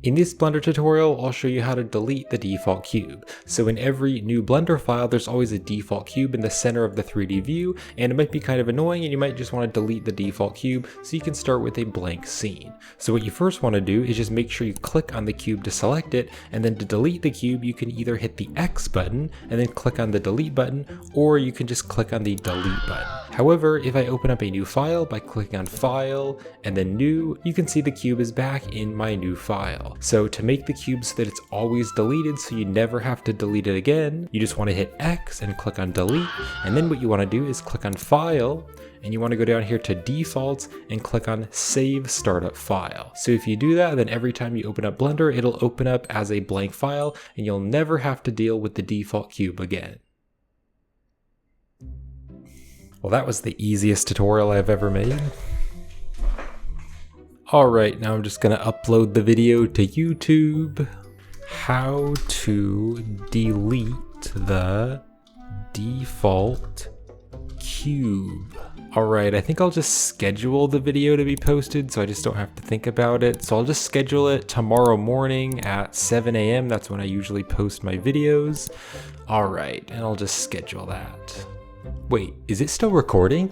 In this Blender tutorial, I'll show you how to delete the default cube. So in every new Blender file, there's always a default cube in the center of the 3D view, and it might be kind of annoying and you might just want to delete the default cube, so you can start with a blank scene. So what you first want to do is just make sure you click on the cube to select it, and then to delete the cube, you can either hit the X button and then click on the delete button, or you can just click on the delete button. However, if I open up a new file by clicking on File and then New, you can see the cube is back in my new file. So to make the cube so that it's always deleted so you never have to delete it again, you just want to hit X and click on delete, and then what you want to do is click on File, and you want to go down here to Defaults and click on Save Startup File. So if you do that, then every time you open up Blender, it'll open up as a blank file and you'll never have to deal with the default cube again. Well, that was the easiest tutorial I've ever made. Alright, now I'm just gonna upload the video to YouTube. How to delete the default cube. Alright, I think I'll just schedule the video to be posted so I just don't have to think about it. So I'll just schedule it tomorrow morning at 7 AM. That's when I usually post my videos. Alright, and I'll just schedule that. Wait, is it still recording?